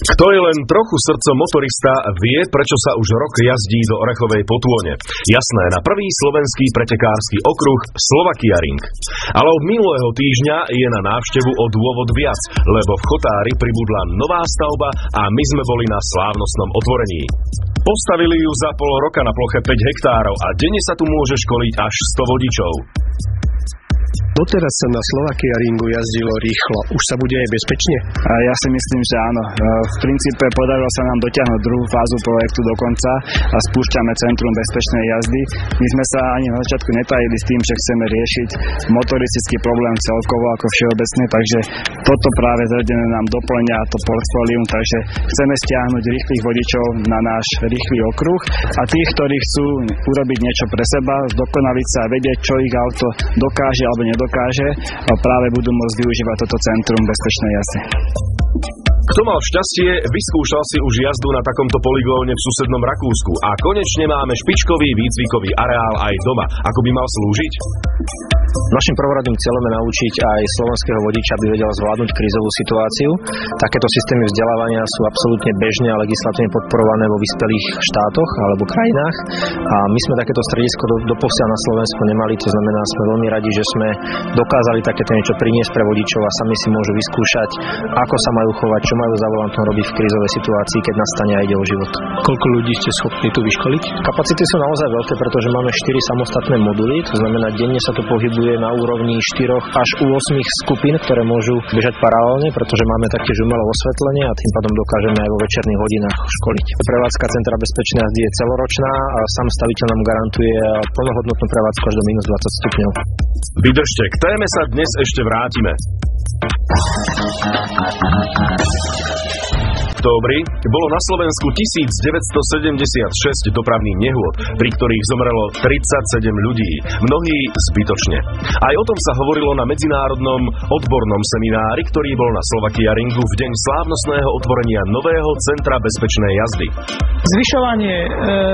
Kto je len trochu srdcom motorista, vie, prečo sa už rok jazdí do Orechovej Potône. Jasné, na prvý slovenský pretekársky okruh Slovakia Ring. Ale od minulého týždňa je na návštevu o dôvod viac, lebo v Chotári pribudla nová stavba a my sme boli na slávnostnom otvorení. Postavili ju za pol roka na ploche 5 hektárov a denne sa tu môže školiť až 100 vodičov. Doteraz sa na Slovakia Ringu jazdilo rýchlo. Už sa bude aj bezpečne? Ja si myslím, že áno. V princípe podarilo sa nám dotiahnuť druhú fázu projektu do konca a spúšťame Centrum bezpečnej jazdy. My sme sa ani na začiatku netajili s tým, že chceme riešiť motoristický problém celkovo ako všeobecne, takže toto práve zaradené nám doplňa to portfólium, takže chceme stiahnuť rýchlych vodičov na náš rýchly okruh a tých, ktorí chcú urobiť niečo pre seba, dokonaliť sa a vedieť, čo ich auto dokáže alebo nedokáže, a práve budú môcť využívať toto Centrum bezpečnej jazdy. Kto mal šťastie, vyskúšal si už jazdu na takomto poligóne v susednom Rakúsku a konečne máme špičkový výcvikový areál aj doma. Ako by mal slúžiť? Našim prvoradným cieľom je naučiť aj slovenského vodiča, aby vedel zvládnuť krízovú situáciu. Takéto systémy vzdelávania sú absolútne bežne a legislatívne podporované vo vyspelých štátoch alebo krajinách. A my sme takéto stredisko doposiaľ na Slovensku nemali, to znamená, sme veľmi radi, že sme dokázali takéto niečo priniesť pre vodičov a sami si môžu vyskúšať, ako sa majú chovať, čo majú za volantom robiť v krízovej situácii, keď nastane a ide o život. Koľko ľudí ste schopní tu vyškoliť? Kapacity sú naozaj veľké, pretože máme 4 samostatné moduly, to znamená, denne sa to pohybuje na úrovni 4 až 8 skupín, ktoré môžu bežať paralelne, pretože máme taktiež umelé osvetlenie a tým pádom dokážeme aj vo večerných hodinách školiť. Prevádzka Centra bezpečnej jazdy je celoročná a sám staviteľ nám garantuje plnohodnotnú prevádzku až do minus 20 stupňov. Vydržte, k téme sa dnes ešte vrátime. V októbri bolo na Slovensku 1976 dopravných nehôd, pri ktorých zomrelo 37 ľudí, mnohí zbytočne. Aj o tom sa hovorilo na medzinárodnom odbornom seminári, ktorý bol na Slovakia Ringu v deň slávnostného otvorenia nového Centra bezpečnej jazdy. Zvyšovanie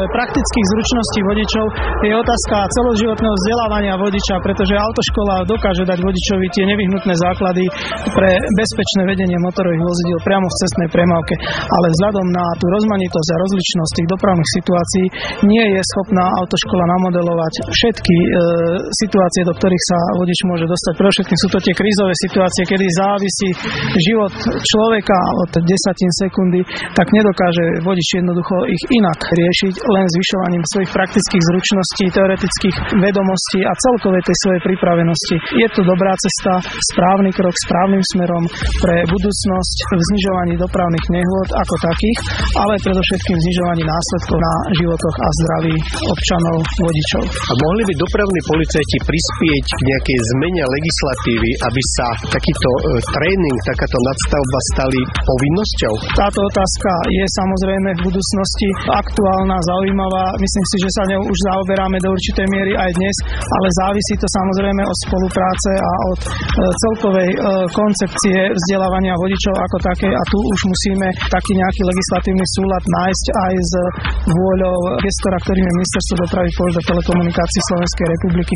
praktických zručností vodičov je otázka celoživotného vzdelávania vodiča, pretože autoškola dokáže dať vodičovi tie nevyhnutné základy pre bezpečné vedenie motorových vozidiel priamo v cestnej premávke. Ale vzhľadom na tú rozmanitosť a rozličnosť tých dopravných situácií nie je schopná autoškola namodelovať všetky situácie, do ktorých sa vodič môže dostať. Predovšetkým sú to tie krízové situácie, kedy závisí život človeka od desatín sekundy, tak nedokáže vodič jednoducho ich inak riešiť len zvyšovaním svojich praktických zručností, teoretických vedomostí a celkovej tej svojej pripravenosti. Je to dobrá cesta, správny krok, správnym smerom pre budúcnosť v znižovaní dopravných nehôd ako takých, ale predovšetkým znižovaní následkov na životoch a zdraví občanov, vodičov. A mohli by dopravní policajti prispieť k nejakej zmene legislatívy, aby sa takýto tréning, takáto nadstavba stali povinnosťou? Táto otázka je samozrejme v budúcnosti aktuálna, zaujímavá. Myslím si, že sa ňou už zaoberáme do určitej miery aj dnes, ale závisí to samozrejme od spolupráce a od celkovej koncepcie vzdelávania vodičov ako také a tu už musíme taký nejaký legislatívny súlad nájsť aj s vôľou gestora, ktorým je Ministerstvo dopravy, pošt a telekomunikácií Slovenskej republiky.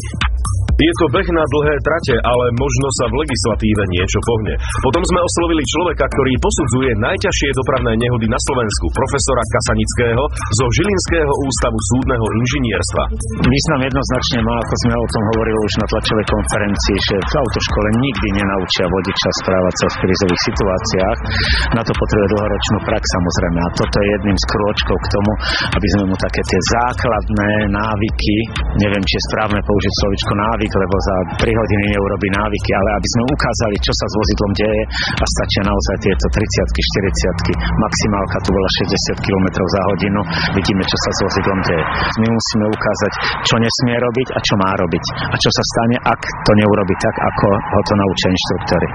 Je to beh na dlhé trate, ale možno sa v legislatíve niečo pohne. Potom sme oslovili človeka, ktorý posudzuje najťažšie dopravné nehody na Slovensku, profesora Kasanického zo Žilinského ústavu súdneho inžinierstva. Význam jednoznačne má, ako sme o tom hovorili už na tlačovej konferencii, že v autoškole nikdy nenaučia vodiča správať sa v krízových situáciách. Na to potrebuje dlhoročnú prax samozrejme. A toto je jedným z krôčkov k tomu, aby sme mu také tie základné návyky, neviem, či je správne použiť slovičko návyk, lebo za 3 hodiny neurobí návyky, ale aby sme ukázali, čo sa s vozidlom deje a stačia naozaj tieto 30-ky, 40-ky, maximálka tu bola 60 km za hodinu, vidíme, čo sa s vozidlom deje. My musíme ukázať, čo nesmie robiť a čo má robiť a čo sa stane, ak to neurobi tak, ako ho to naučia inštruktori.